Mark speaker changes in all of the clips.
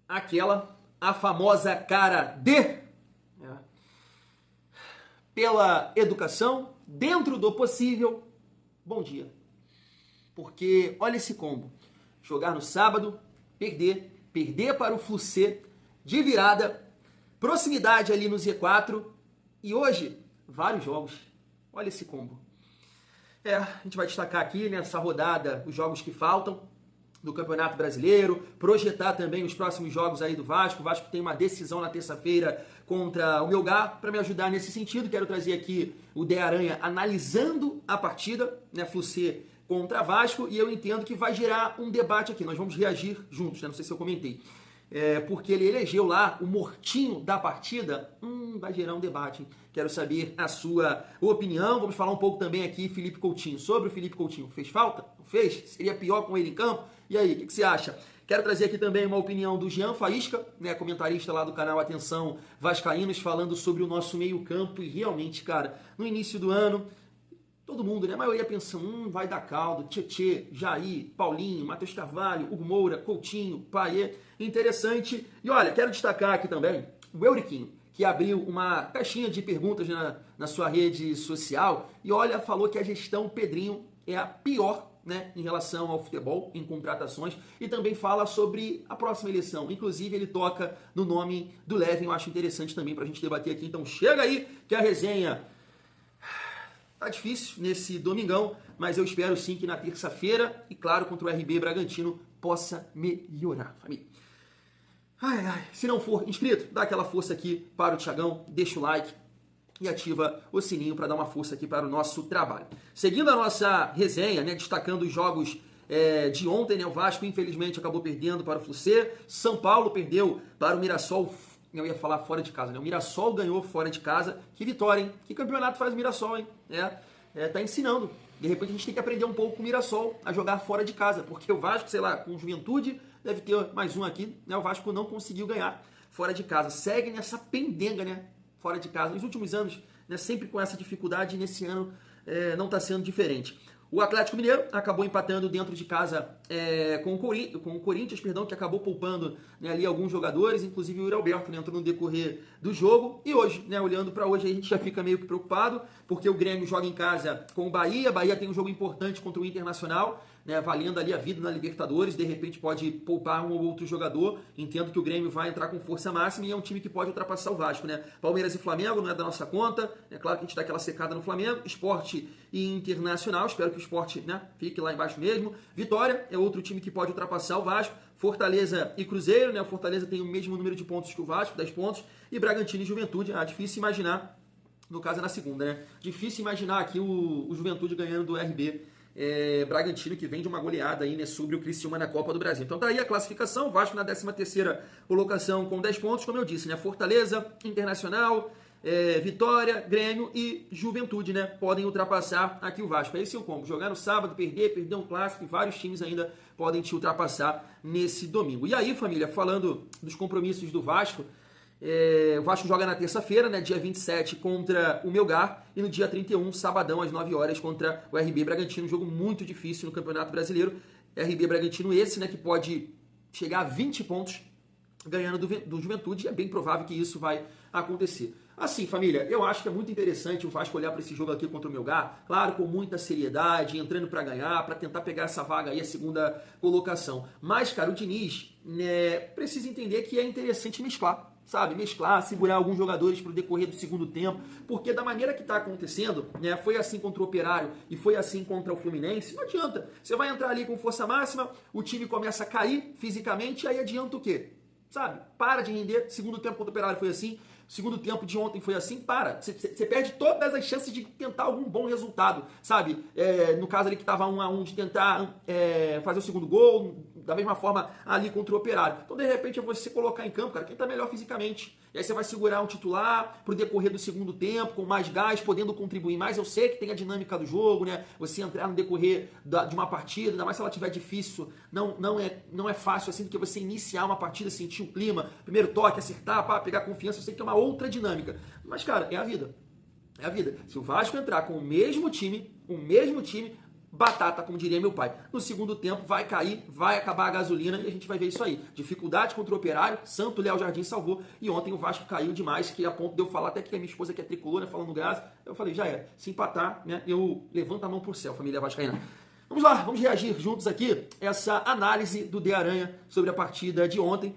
Speaker 1: a famosa cara D, pela educação, dentro do possível, bom dia. Porque olha esse combo, jogar no sábado, perder para o Fluminense de virada, proximidade ali no Z4 e hoje, vários jogos. Olha esse combo. A gente vai destacar aqui nessa rodada os jogos que faltam do Campeonato Brasileiro, projetar também os próximos jogos aí do Vasco. O Vasco tem uma decisão na terça-feira contra o Melgar. Para me ajudar nesse sentido, quero trazer aqui o De Aranha analisando a partida, Fluminense contra Vasco, e eu entendo que vai gerar um debate aqui. Nós vamos reagir juntos, não sei se eu comentei. Porque ele elegeu lá o mortinho da partida, vai gerar um debate, hein? Quero saber a sua opinião. Vamos falar um pouco também aqui, Felipe Coutinho, sobre o Felipe Coutinho. Fez falta? Não fez? Seria pior com ele em campo? E aí, o que você acha? Quero trazer aqui também uma opinião do Jean Faísca, comentarista lá do canal Atenção Vascaínos, falando sobre o nosso meio-campo. E realmente, cara, no início do ano, todo mundo, a maioria pensando, vai dar caldo, Tietê, Jair, Paulinho, Matheus Carvalho, Hugo Moura, Coutinho, Payet, interessante. E olha, quero destacar aqui também o Euriquinho, que abriu uma caixinha de perguntas na sua rede social e olha, falou que a gestão Pedrinho é a pior, em relação ao futebol, em contratações, e também fala sobre a próxima eleição. Inclusive, ele toca no nome do Levin, eu acho interessante também pra gente debater aqui. Então chega aí que a resenha tá difícil nesse domingão, mas eu espero sim que na terça-feira, e claro, contra o RB Bragantino, possa melhorar, família. Se não for inscrito, dá aquela força aqui para o Thiagão, deixa o like e ativa o sininho para dar uma força aqui para o nosso trabalho. Seguindo a nossa resenha, destacando os jogos de ontem, o Vasco infelizmente acabou perdendo para o Fluminense, São Paulo perdeu para o Mirassol, eu ia falar fora de casa, o Mirassol ganhou fora de casa. Que vitória, hein? Que campeonato faz o Mirassol, hein? Tá ensinando. De repente a gente tem que aprender um pouco com o Mirassol a jogar fora de casa, porque o Vasco, sei lá, com Juventude, deve ter mais um aqui, o Vasco não conseguiu ganhar fora de casa. Segue nessa pendenga, fora de casa. Nos últimos anos, sempre com essa dificuldade, e nesse ano não está sendo diferente. O Atlético Mineiro acabou empatando dentro de casa com o Corinthians, que acabou poupando ali alguns jogadores, inclusive o Yuri Alberto entrou no decorrer do jogo. E hoje, olhando para hoje, a gente já fica meio que preocupado, porque o Grêmio joga em casa com o Bahia. Bahia tem um jogo importante contra o Internacional, valendo ali a vida na Libertadores. De repente pode poupar um ou outro jogador. Entendo que o Grêmio vai entrar com força máxima e é um time que pode ultrapassar o Vasco. Palmeiras e Flamengo não é da nossa conta. É claro que a gente dá aquela secada no Flamengo. Sport e Internacional. Espero que o Sport fique lá embaixo mesmo. Vitória é outro time que pode ultrapassar o Vasco. Fortaleza e Cruzeiro. O Fortaleza tem o mesmo número de pontos que o Vasco, 10 pontos. E Bragantino e Juventude. Difícil imaginar, no caso é na segunda, Difícil imaginar aqui o Juventude ganhando do RB Bragantino, que vem de uma goleada aí, sobre o Criciúma na Copa do Brasil. Então tá aí a classificação, Vasco na 13ª colocação com 10 pontos, como eu disse, Fortaleza, Internacional, Vitória, Grêmio e Juventude, podem ultrapassar aqui o Vasco. Esse é o combo, jogar no sábado, perder um clássico, e vários times ainda podem te ultrapassar nesse domingo. E aí, família, falando dos compromissos do Vasco, o Vasco joga na terça-feira, dia 27, contra o Melgar, e no dia 31, sabadão, às 9 horas, contra o RB Bragantino. Um jogo muito difícil no Campeonato Brasileiro. RB Bragantino esse, que pode chegar a 20 pontos ganhando do Juventude, e é bem provável que isso vai acontecer. Assim, família, eu acho que é muito interessante o Vasco olhar para esse jogo aqui contra o Melgar, claro, com muita seriedade, entrando para ganhar, para tentar pegar essa vaga aí, a segunda colocação. Mas, cara, o Diniz precisa entender que é interessante mesclar, segurar alguns jogadores para o decorrer do segundo tempo, porque da maneira que está acontecendo, foi assim contra o Operário e foi assim contra o Fluminense, não adianta. Você vai entrar ali com força máxima, o time começa a cair fisicamente, aí adianta o quê? Para de render. Segundo tempo contra o Operário foi assim, segundo tempo de ontem foi assim, você perde todas as chances de tentar algum bom resultado, no caso ali que estava 1-1, de tentar fazer o segundo gol, da mesma forma ali contra o Operário. Então, de repente, é você colocar em campo, quem está melhor fisicamente. E aí você vai segurar um titular pro decorrer do segundo tempo, com mais gás, podendo contribuir mais. Eu sei que tem a dinâmica do jogo, Você entrar no decorrer de uma partida, ainda mais se ela estiver difícil, não é fácil assim do que você iniciar uma partida, sentir o clima, primeiro toque, acertar, pegar confiança. Eu sei que é uma outra dinâmica. Mas, cara, é a vida. É a vida. Se o Vasco entrar com o mesmo time, batata, como diria meu pai. No segundo tempo vai cair, vai acabar a gasolina e a gente vai ver isso aí. Dificuldade contra o Operário, Santo Léo Jardim salvou e ontem o Vasco caiu demais, que a ponto de eu falar até que a minha esposa que é tricolor, né, falando graça, eu falei, já é, se empatar, né, eu levanto a mão pro céu, família vascaína. Vamos lá, vamos reagir juntos aqui essa análise do De Aranha sobre a partida de ontem,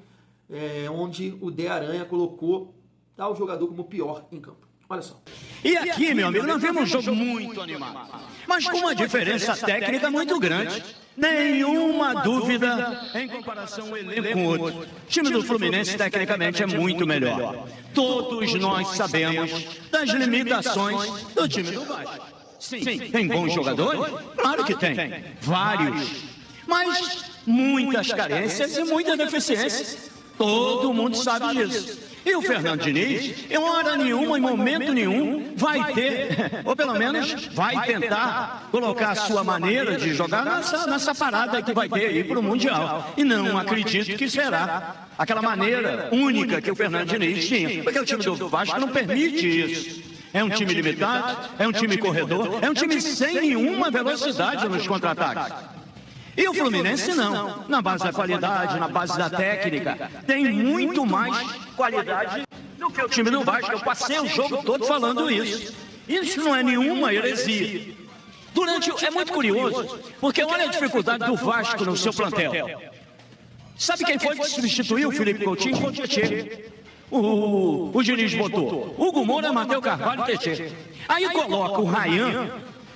Speaker 1: onde o De Aranha colocou tal jogador como o pior em campo. Olha só.
Speaker 2: E aqui, meu amigo, nós vimos um jogo muito animado, mas com uma diferença técnica muito grande. Nenhuma dúvida em comparação o elenco com o outro. O time do Fluminense, tecnicamente, é muito melhor. Todos nós sabemos das limitações do time do Vasco. Sim, tem bons jogadores? Claro que tem. Vários. Mas muitas carências e muitas deficiências. Todo mundo sabe disso. E o Fernando Diniz, em hora nenhuma, em momento nenhum, vai ter, ou pelo menos vai tentar colocar a sua maneira de jogar nessa parada que vai ter aí para o Mundial. E não acredito que será aquela maneira única que o Fernando Diniz tinha, porque o time do Vasco não permite isso. É um time limitado, é um time corredor, é um time sem nenhuma velocidade nos contra-ataques. E o Fluminense não, na base da qualidade, na base da técnica, tem muito mais qualidade do que o time do Vasco. Eu passei o jogo todo falando isso. Isso não é nenhuma heresia. É muito curioso, porque olha a dificuldade do Vasco no seu plantel. Sabe quem foi que substituiu o Felipe Coutinho? Foi o Tietê. O Diniz botou Hugo Moura, Matheus Carvalho e Tietê. Aí coloca o Ryan,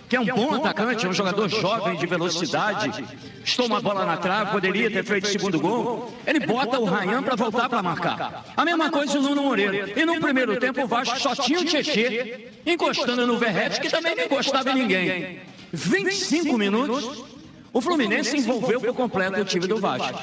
Speaker 2: que é um bom atacante, é um jogador jovem de velocidade, estou uma bola na trave, poderia ter feito o segundo gol. Ele bota o Ryan para voltar para marcar. A mesma coisa o Nuno Moreira. E no primeiro tempo o Vasco só tinha o Tietê encostando no Verratti, que também não encostava em ninguém. 25 minutos, o Fluminense envolveu por completo o time do Vasco.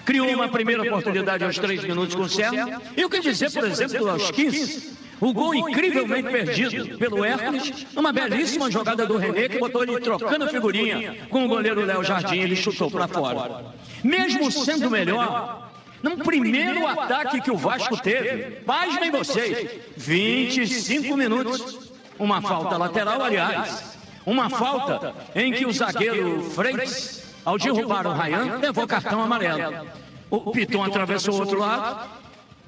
Speaker 2: Criou uma primeira oportunidade aos 3 minutos com o Serra. E o que dizer, por exemplo, aos 15? O gol incrivelmente perdido pelo Hércules, uma belíssima jogada do René, que botou ele trocando figurinha com o goleiro Léo Jardim, ele chutou para fora. Mesmo sendo melhor, no primeiro ataque que o Vasco teve, pasmem vocês, 25 minutos, uma falta lateral, aliás, uma falta em que o zagueiro Freitas, ao derrubar o Ryan, levou cartão amarelo. O Piton atravessou o outro lado,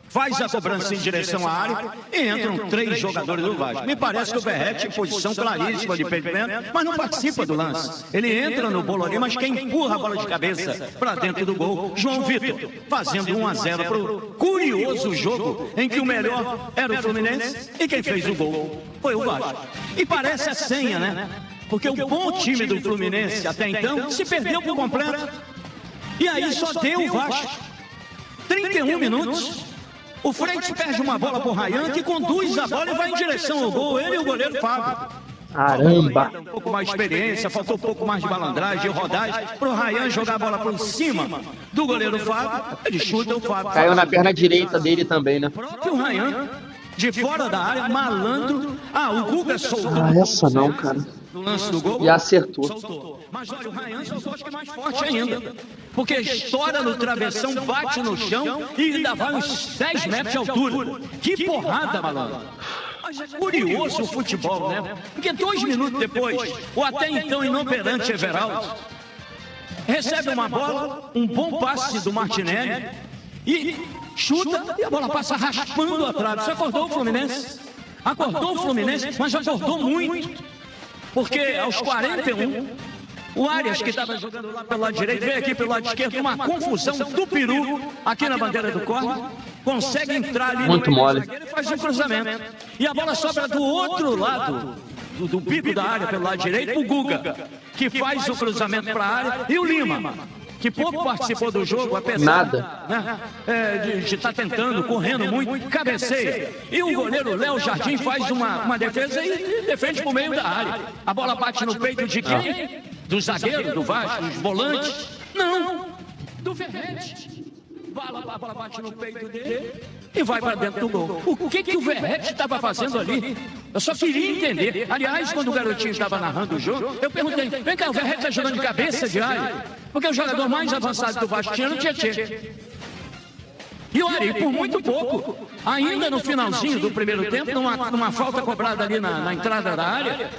Speaker 2: faz a cobrança em direção à área e entram 3 jogadores do Vasco. Me parece que o Verratti em posição claríssima de impedimento, mas não participa do lance. Ele entra no bolo ali, mas quem empurra a bola de cabeça para dentro do gol, João Vitor, fazendo 1-0 para o curioso jogo em que o melhor era o Fluminense e quem fez o gol foi o Vasco. E parece a senha, né? Porque o bom time do Fluminense até então se perdeu por completo. E aí só deu o Vasco. 31 minutos. O Freitas perde uma bola pro Ryan, que conduz a bola e vai em direção ao gol. Ele e o goleiro Fábio.
Speaker 3: Caramba!
Speaker 2: Um pouco mais de experiência, faltou um pouco mais de balandragem, de rodagem, pro Ryan jogar a bola por cima do goleiro Fábio. Ele chuta o Fábio.
Speaker 3: Caiu na perna direita dele também, né?
Speaker 2: O próprio Ryan, de fora da área, malandro. O Guga soltou.
Speaker 3: Essa não, cara.
Speaker 2: No lance do gol.
Speaker 3: E acertou.
Speaker 2: Soltou. Mas olha, o Ryan soltou, acho que mais forte ainda. Porque estoura no travessão, bate no chão e ainda vai uns 10 metros de altura. Que porrada, malandro. Mas é curioso o futebol, né? Porque 2 minutos depois, o até então inoperante Everaldo recebe uma bola, um bom passe do Martinelli e chuta e a bola passa raspando a trave. Isso acordou o Fluminense. Acordou o Fluminense, mas acordou muito. Porque aos 41, o Arias, que estava jogando lá pelo lado direito, veio aqui pelo lado esquerdo, uma confusão do peru aqui na bandeira do corner, consegue entrar ali
Speaker 3: muito mole
Speaker 2: e faz um cruzamento. E a bola sobra do outro lado, do bico da área pelo lado direito, o Guga, que faz o cruzamento para a área, e o Lima, que pouco participou do jogo, apesar de estar tentando, correndo muito, cabeceia. E o goleiro Léo Jardim faz uma defesa e defende por meio da área. A bola bate no peito de quem? Do zagueiro, do Vasco, dos volantes? Não, do Verratti. A bola bate no peito dele e vai para dentro do gol. O que o Verratti estava fazendo ali? Eu só queria entender. Aliás, quando o garotinho estava narrando o jogo, eu perguntei, vem cá, o Verratti está jogando de cabeça de área? Porque o jogador mais avançado do Vasco tinha no Tietê. E olha, por muito pouco, ainda no finalzinho do primeiro tempo, numa falta cobrada ali na entrada da área,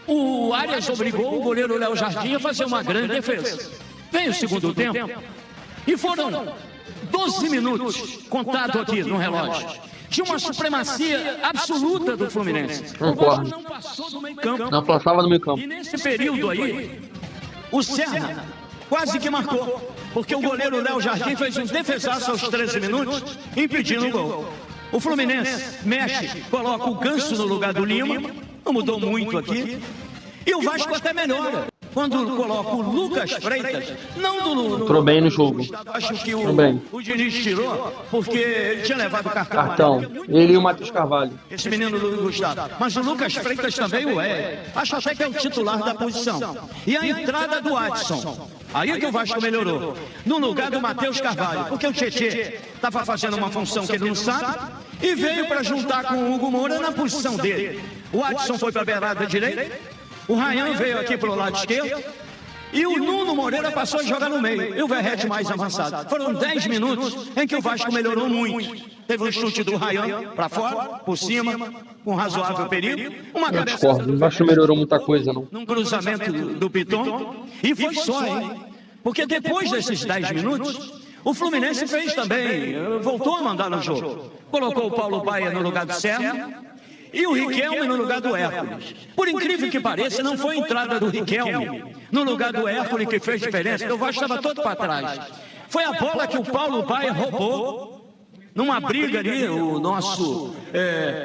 Speaker 2: O Arias obrigou o goleiro Léo Jardim a fazer uma grande defesa. Vem o segundo tempo e foram 12 minutos, contado aqui no relógio, de uma supremacia absoluta do Fluminense.
Speaker 3: Concordo.
Speaker 2: Não passou do meio campo.
Speaker 3: Não passava no meio campo.
Speaker 2: E nesse período aí, o Serra quase que marcou, porque o goleiro Léo Jardim fez um defesaço aos 13 minutos, impedindo o gol. O Fluminense mexe, coloca o Ganso no lugar do Lima, não mudou muito aqui, e o Vasco até melhora. Quando coloca o Lucas Freitas, não do...
Speaker 3: Entrou bem no jogo.
Speaker 2: Acho que
Speaker 3: bem.
Speaker 2: o Diniz tirou, porque ele tinha levado o
Speaker 3: Cartão. Ele e o Matheus Carvalho.
Speaker 2: Esse menino do Gustavo. Mas o Lucas Freitas também o é. Acho até que é o titular da posição. E a entrada do Adson. Aí que o Vasco melhorou. No lugar do Matheus Carvalho. Porque o Tietê estava fazendo uma função que ele não sabe e veio para juntar com o Hugo Moura na posição dele. O Adson foi para a beirada direita. O Ryan veio aqui para o lado esquerdo e o Nuno Moreira passou a jogar no meio. E o Verrete mais avançado. Foram 10 minutos em que o Vasco melhorou muito. Teve um chute do Ryan para fora, por cima, com razoável perigo. Uma
Speaker 3: Eu discordo. O Vasco melhorou muita coisa, não.
Speaker 2: Num cruzamento do Piton. E foi só, hein? Porque depois desses 10 minutos, o Fluminense fez também. Voltou a mandar no jogo. Colocou o Paulo Baia no lugar do Serra. E o Riquelme no lugar do Hércules. Por incrível que pareça, não foi a entrada do Riquelme no lugar do Hércules que fez diferença. O Vasco estava todo para trás. Foi a bola que o Paulo Baia roubou numa briga ali. O nosso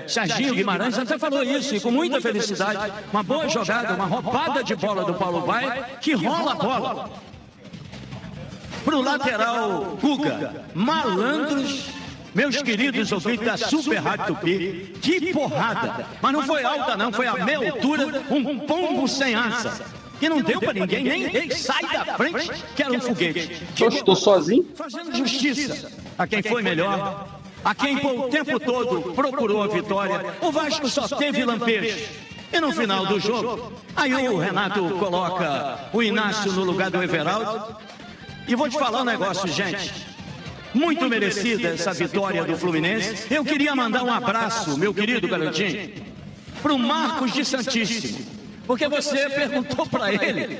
Speaker 2: Serginho Guimarães até falou isso, e com muita felicidade. Uma boa jogada, uma roubada de bola do Paulo Baia, que rola a bola para o lateral Guga. Malandros. Meus queridos ouvintes da Super Rádio Tupi, que porrada! Mas não foi alta não, foi a meia altura, um pombo sem asa. Que não deu pra ninguém, nem sai da frente, que era um foguete.
Speaker 3: Estou sozinho?
Speaker 2: Fazendo justiça a quem foi melhor, a quem por o tempo todo procurou a vitória. O Vasco só teve lampejos. E no final do jogo, aí o Renato coloca o Inácio no lugar do Everaldo. E vou te falar um negócio, gente. Muito merecida essa vitória do Fluminense. Eu queria mandar um abraço, meu querido garotinho, para o Marcos de Santíssimo, porque você perguntou para ele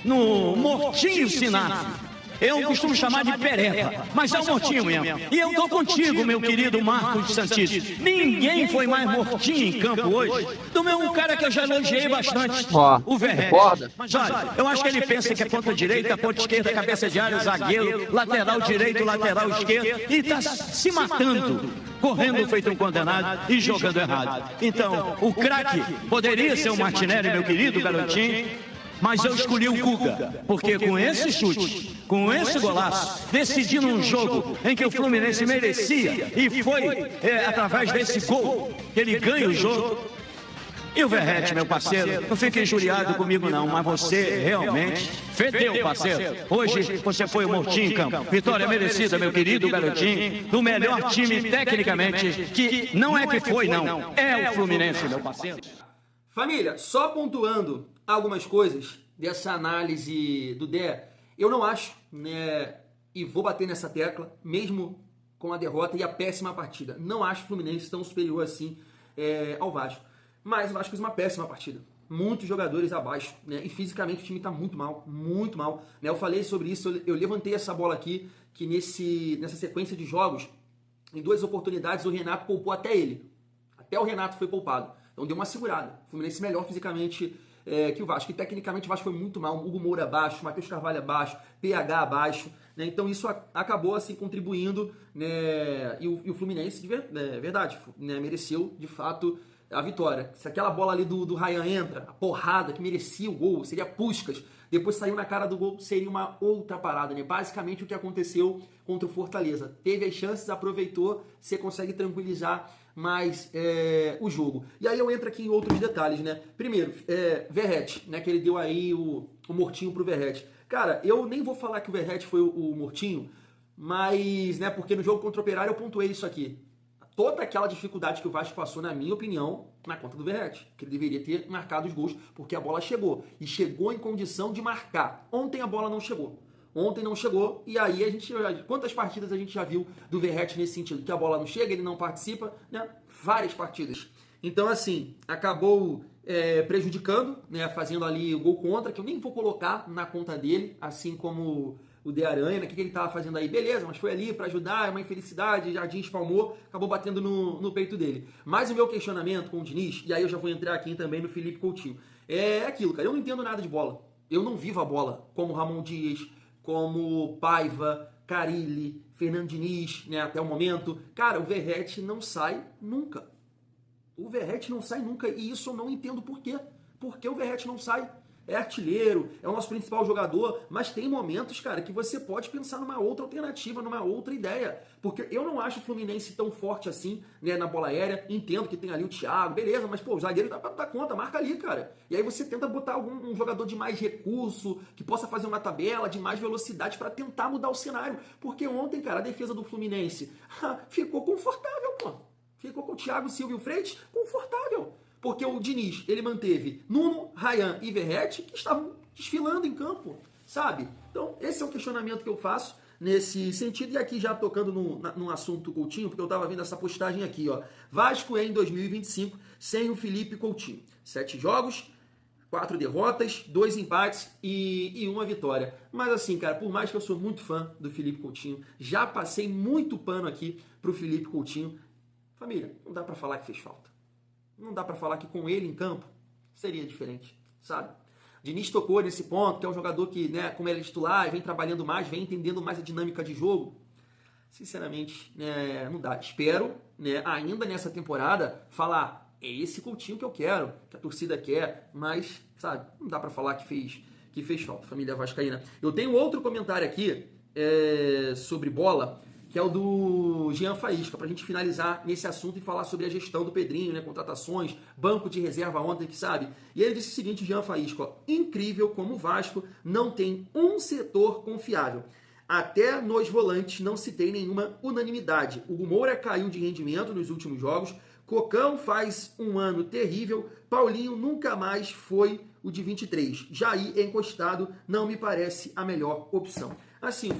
Speaker 2: no Mortinho Sinaf. Eu costumo chamar de pereba, mas é um mortinho mesmo. E eu tô contigo, meu querido Marcos de Santíssimo. Ninguém foi mais mortinho em campo hoje do meu cara que eu já elogiei bastante, o Verrete. Mas olha, eu acho que ele pensa que é ponta direita, ponta esquerda, cabeça de área, zagueiro, lateral direito, lateral esquerdo, e tá se matando, correndo feito um condenado e jogando errado. Então, o craque poderia ser o Martinelli, meu querido garotinho, mas eu escolhi o Guga, porque com esse chute, com esse golaço, decidindo um jogo em que o Fluminense merecia, e foi através desse gol que ele ganha o jogo. E o Verrete, meu parceiro, não fique injuriado comigo não, mas você realmente fedeu, parceiro. Hoje você foi o mortinho em campo. Vitória merecida, meu querido garotinho, do melhor time tecnicamente, que não é que foi não, é o Fluminense, meu parceiro.
Speaker 1: Família, só pontuando algumas coisas dessa análise do Dé, eu não acho, né, e vou bater nessa tecla, mesmo com a derrota e a péssima partida, não acho o Fluminense tão superior assim ao Vasco, mas o Vasco fez uma péssima partida, muitos jogadores abaixo, né, e fisicamente o time está muito mal, né, eu falei sobre isso, eu levantei essa bola aqui, que nessa sequência de jogos, em 2 oportunidades o Renato poupou até o Renato foi poupado. Então deu uma segurada. O Fluminense melhor fisicamente que o Vasco. E tecnicamente o Vasco foi muito mal. Hugo Moura abaixo, Matheus Carvalho abaixo, PH abaixo. Né? Então isso acabou assim contribuindo. Né? E o Fluminense, verdade, né? Mereceu de fato a vitória. Se aquela bola ali do Ryan entra, a porrada que merecia o gol, seria Puskás. Depois saiu na cara do gol, seria uma outra parada. Né? Basicamente o que aconteceu contra o Fortaleza. Teve as chances, aproveitou, você consegue tranquilizar mais o jogo. E aí eu entro aqui em outros detalhes, né? Primeiro, Verrete, né? Que ele deu aí o mortinho pro Verrete. Cara, eu nem vou falar que o Verrete foi o mortinho, mas, né? Porque no jogo contra o Operário eu pontuei isso aqui. Toda aquela dificuldade que o Vasco passou, na minha opinião, na conta do Verrete. Que ele deveria ter marcado os gols, porque a bola chegou. E chegou em condição de marcar. Ontem a bola não chegou. Ontem não chegou, e aí a gente... Quantas partidas a gente já viu do Verrete nesse sentido? Que a bola não chega, ele não participa, né? Várias partidas. Então, assim, acabou prejudicando, né, fazendo ali o gol contra, que eu nem vou colocar na conta dele, assim como o De Aranha, né? O que ele estava fazendo aí? Beleza, mas foi ali para ajudar, é uma infelicidade, Jardim espalmou, acabou batendo no peito dele. Mas o meu questionamento com o Diniz, e aí eu já vou entrar aqui também no Felipe Coutinho, é aquilo, cara, eu não entendo nada de bola. Eu não vivo a bola como Ramon Dias, como Paiva, Carille, Fernando Diniz, né, até o momento. Cara, o Verratti não sai nunca. O Verratti não sai nunca e isso eu não entendo por quê. Por que o Verratti não sai? É artilheiro, é o nosso principal jogador, mas tem momentos, cara, que você pode pensar numa outra alternativa, numa outra ideia. Porque eu não acho o Fluminense tão forte assim, né, na bola aérea. Entendo que tem ali o Thiago, beleza, mas, pô, o zagueiro dá pra dar conta, marca ali, cara. E aí você tenta botar um jogador de mais recurso, que possa fazer uma tabela, de mais velocidade pra tentar mudar o cenário. Porque ontem, cara, a defesa do Fluminense ficou confortável, pô. Ficou com o Thiago Silva e o Freitas confortável. Porque o Diniz, ele manteve Nuno, Ryan e Verratti, que estavam desfilando em campo, sabe? Então, esse é o questionamento que eu faço nesse sentido. E aqui já tocando no assunto Coutinho, porque eu estava vendo essa postagem aqui, ó. Vasco em 2025, sem o Felipe Coutinho. 7 jogos, 4 derrotas, 2 empates e 1 vitória. Mas assim, cara, por mais que eu sou muito fã do Felipe Coutinho, já passei muito pano aqui pro Felipe Coutinho. Família, não dá para falar que fez falta. Não dá para falar que com ele em campo seria diferente, sabe? O Diniz tocou nesse ponto, que é um jogador que, né, como ele é titular, vem trabalhando mais, vem entendendo mais a dinâmica de jogo. Sinceramente, né, não dá. Espero, né, ainda nessa temporada, falar, é esse Coutinho que eu quero, que a torcida quer, mas, sabe, não dá para falar que fez falta, família vascaína. Eu tenho outro comentário aqui sobre bola, que é o do Jean Faísca, pra gente finalizar nesse assunto e falar sobre a gestão do Pedrinho, né, contratações, banco de reserva ontem, que sabe? E ele disse o seguinte, Jean Faísca, ó, incrível como o Vasco não tem um setor confiável. Até nos volantes não se tem nenhuma unanimidade. O Moura caiu de rendimento nos últimos jogos, Cocão faz um ano terrível, Paulinho nunca mais foi o de 23. Jair encostado não me parece a melhor opção. Assim,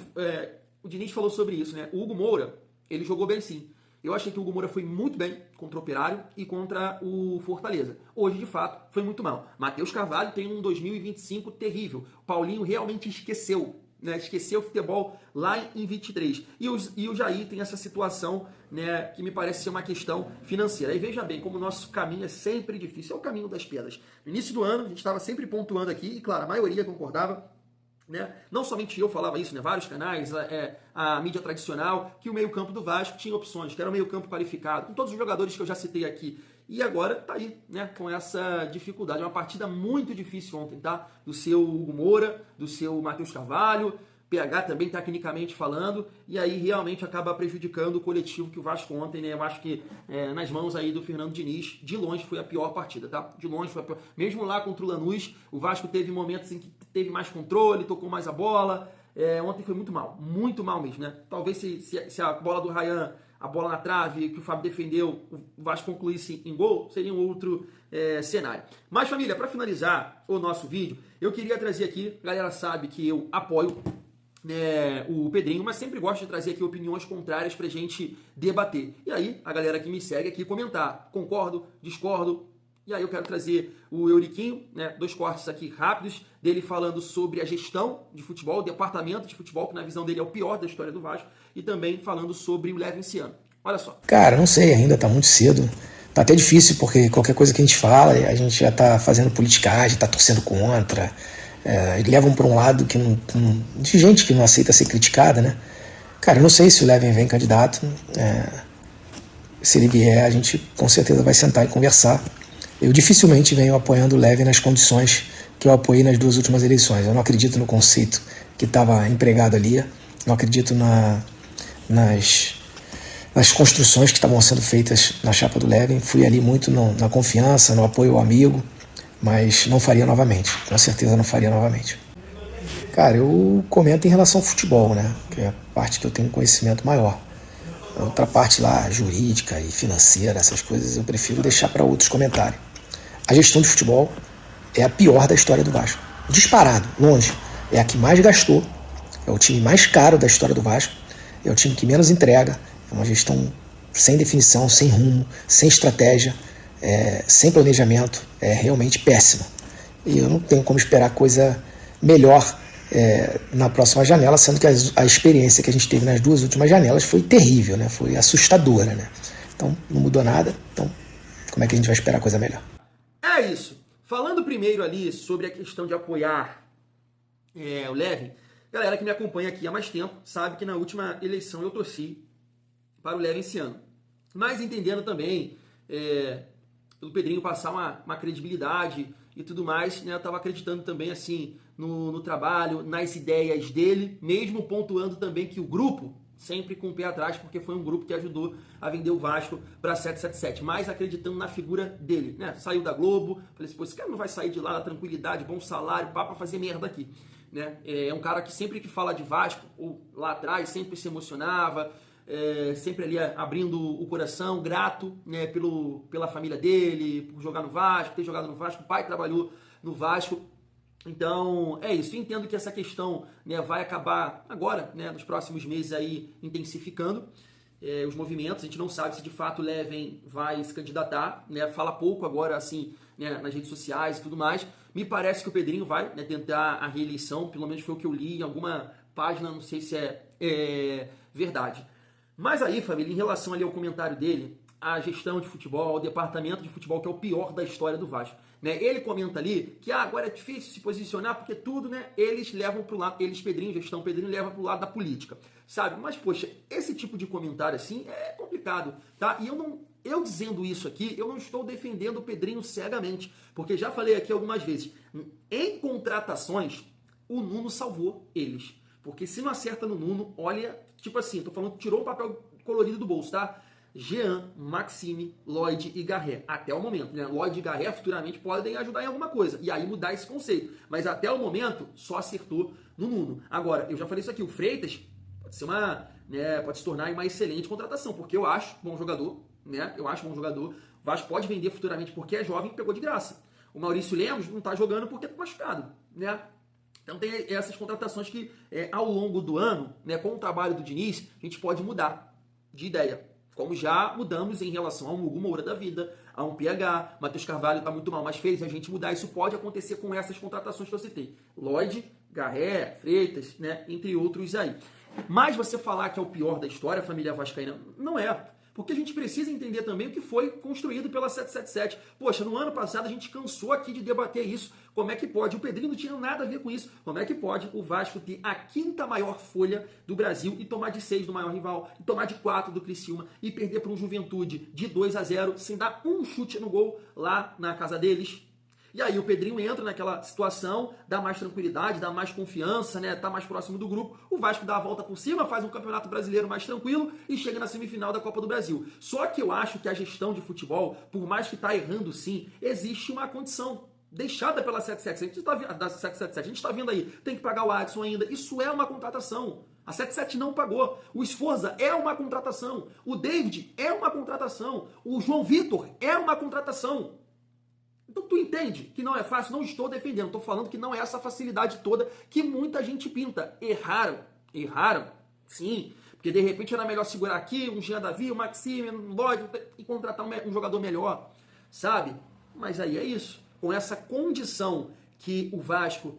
Speaker 1: o Diniz falou sobre isso, né? O Hugo Moura, ele jogou bem sim. Eu achei que o Hugo Moura foi muito bem contra o Operário e contra o Fortaleza. Hoje, de fato, foi muito mal. Matheus Carvalho tem um 2025 terrível. Paulinho realmente esqueceu, né? Esqueceu o futebol lá em 23. E o Jair tem essa situação, né, que me parece ser uma questão financeira. E veja bem como o nosso caminho é sempre difícil. É o caminho das pedras. No início do ano, a gente estava sempre pontuando aqui, e claro, a maioria concordava, né? Não somente eu falava isso, né? Vários canais, a mídia tradicional, que o meio-campo do Vasco tinha opções, que era o meio-campo qualificado, com todos os jogadores que eu já citei aqui. E agora tá aí, né? Com essa dificuldade. Uma partida muito difícil ontem, tá? Do seu Hugo Moura, do seu Matheus Carvalho, PH também tecnicamente falando, e aí realmente acaba prejudicando o coletivo que o Vasco ontem, né? Eu acho que nas mãos aí do Fernando Diniz, de longe foi a pior partida, tá? De longe foi a pior. Mesmo lá contra o Lanús, o Vasco teve momentos em que teve mais controle, tocou mais a bola. Ontem foi muito mal mesmo, né? Talvez se a bola do Ryan, a bola na trave, que o Fábio defendeu, o Vasco concluísse em gol, seria um outro cenário. Mas, família, para finalizar o nosso vídeo, eu queria trazer aqui, a galera sabe que eu apoio o Pedrinho, mas sempre gosto de trazer aqui opiniões contrárias pra gente debater. E aí, a galera que me segue aqui comentar, concordo, discordo. E aí eu quero trazer o Euriquinho, né, 2 cortes aqui rápidos, dele falando sobre a gestão de futebol, o departamento de futebol, que na visão dele é o pior da história do Vasco, e também falando sobre o Levenciano. Olha só.
Speaker 4: Cara, não sei ainda, tá muito cedo. Tá até difícil, porque qualquer coisa que a gente fala, a gente já tá fazendo politicagem, tá torcendo contra. Levam para um lado de gente que não aceita ser criticada, né? Cara, eu não sei se o Leven vem candidato. Se ele vier, a gente com certeza vai sentar e conversar. Eu dificilmente venho apoiando o Leven nas condições que eu apoiei nas 2 últimas eleições. Eu não acredito no conceito que estava empregado ali. Não acredito nas construções que estavam sendo feitas na chapa do Leven. Fui ali muito na confiança, no apoio ao amigo. Mas não faria novamente, com certeza não faria novamente. Cara, eu comento em relação ao futebol, né? Que é a parte que eu tenho conhecimento maior. A outra parte lá, jurídica e financeira, essas coisas, eu prefiro deixar para outros comentarem. A gestão de futebol é a pior da história do Vasco. Disparado, longe. É a que mais gastou, é o time mais caro da história do Vasco, é o time que menos entrega, é uma gestão sem definição, sem rumo, sem estratégia. sem planejamento, é realmente péssima. E eu não tenho como esperar coisa melhor na próxima janela, sendo que a experiência que a gente teve nas 2 últimas janelas foi terrível, né? Foi assustadora, né? Então, não mudou nada. Então, como é que a gente vai esperar coisa melhor?
Speaker 1: É isso. Falando primeiro ali sobre a questão de apoiar o Levin, galera que me acompanha aqui há mais tempo sabe que na última eleição eu torci para o Levin esse ano. Mas entendendo também pelo Pedrinho passar uma credibilidade e tudo mais, né? Eu estava acreditando também assim no trabalho, nas ideias dele, mesmo pontuando também que o grupo, sempre com o pé atrás, porque foi um grupo que ajudou a vender o Vasco para 777, mas acreditando na figura dele, né? Saiu da Globo, falei assim, pô, esse cara não vai sair de lá na tranquilidade, bom salário, pá, pra fazer merda aqui, né? É um cara que sempre que fala de Vasco, ou lá atrás, sempre se emocionava, sempre ali abrindo o coração, grato, né, pela família dele, por jogar no Vasco, ter jogado no Vasco, o pai trabalhou no Vasco. Então, é isso. Entendo que essa questão, né, vai acabar agora, né, nos próximos meses aí intensificando os movimentos. A gente não sabe se de fato o Levin vai se candidatar, né, fala pouco agora assim, né, nas redes sociais e tudo mais. Me parece que o Pedrinho vai, né, tentar a reeleição, pelo menos foi o que eu li em alguma página, não sei se é verdade. Mas aí, família, em relação ali ao comentário dele, a gestão de futebol, o departamento de futebol, que é o pior da história do Vasco, né? Ele comenta ali que agora é difícil se posicionar porque tudo, né, eles levam pro lado, Pedrinho, gestão Pedrinho, leva pro lado da política, sabe? Mas, poxa, esse tipo de comentário assim é complicado, tá? E eu dizendo isso aqui, eu não estou defendendo o Pedrinho cegamente, porque já falei aqui algumas vezes, em contratações, o Nuno salvou eles. Porque se não acerta no Nuno, olha, tipo assim, tô falando, tirou o papel colorido do bolso, tá? Jean, Maxime, Lloyd e Garré. Até o momento, né? Lloyd e Garré futuramente podem ajudar em alguma coisa. E aí mudar esse conceito. Mas até o momento, só acertou no Nuno. Agora, eu já falei isso aqui, o Freitas pode ser pode se tornar uma excelente contratação, porque eu acho bom jogador, né? Eu acho bom jogador. O Vasco pode vender futuramente porque é jovem e pegou de graça. O Maurício Lemos não tá jogando porque tá machucado, né? Então tem essas contratações que ao longo do ano, né, com o trabalho do Diniz, a gente pode mudar de ideia. Como já mudamos em relação a um Hugo Moura da vida, a um PH, Matheus Carvalho está muito mal, mas fez a gente mudar. Isso pode acontecer com essas contratações que eu citei. Lloyd, Garré, Freitas, né, entre outros aí. Mas você falar que é o pior da história, a família vascaína, não é. Porque a gente precisa entender também o que foi construído pela 777. Poxa, no ano passado a gente cansou aqui de debater isso. Como é que pode? O Pedrinho não tinha nada a ver com isso. Como é que pode o Vasco ter a 5ª maior folha do Brasil e tomar de 6 do maior rival, e tomar de 4 do Criciúma e perder para um Juventude de 2-0 sem dar um chute no gol lá na casa deles? E aí o Pedrinho entra naquela situação, dá mais tranquilidade, dá mais confiança, né? Tá mais próximo do grupo. O Vasco dá a volta por cima, faz um campeonato brasileiro mais tranquilo e chega na semifinal da Copa do Brasil. Só que eu acho que a gestão de futebol, por mais que tá errando sim, existe uma condição deixada pela 777. A gente tá vendo aí, tem que pagar o Adson ainda. Isso é uma contratação. A 77 não pagou. O Sforza é uma contratação. O David é uma contratação. O João Vitor é uma contratação. Então tu entende que não é fácil? Não estou defendendo, estou falando que não é essa facilidade toda que muita gente pinta. Erraram, sim, porque de repente era melhor segurar aqui um Jean Davi, um Maxime, um Lloyd e contratar um jogador melhor, sabe? Mas aí é isso, com essa condição que o Vasco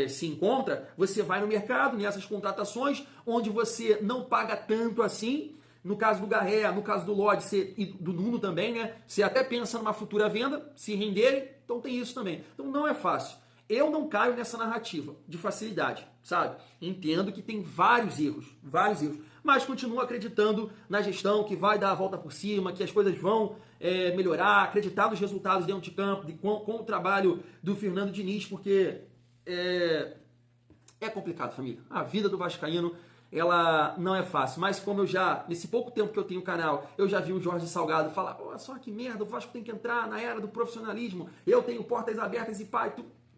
Speaker 1: se encontra, você vai no mercado, nessas contratações, onde você não paga tanto assim. No caso do Garré, no caso do Lloyd e do Nuno também, né? Você até pensa numa futura venda, se renderem, então tem isso também. Então não é fácil. Eu não caio nessa narrativa de facilidade, sabe? Entendo que tem vários erros, mas continuo acreditando na gestão que vai dar a volta por cima, que as coisas vão melhorar, acreditar nos resultados dentro de campo, com o trabalho do Fernando Diniz, porque é complicado, família. A vida do vascaíno, ela não é fácil, mas como eu já, nesse pouco tempo que eu tenho o canal, eu já vi o Jorge Salgado falar, olha só que merda, o Vasco tem que entrar na era do profissionalismo, eu tenho portas abertas e pai,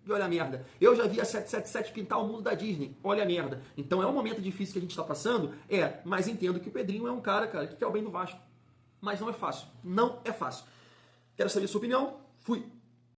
Speaker 1: e olha a merda. Eu já vi a 777 pintar o mundo da Disney, olha a merda. Então é um momento difícil que a gente está passando, mas entendo que o Pedrinho é um cara, que quer o bem do Vasco, mas não é fácil, não é fácil. Quero saber a sua opinião, fui!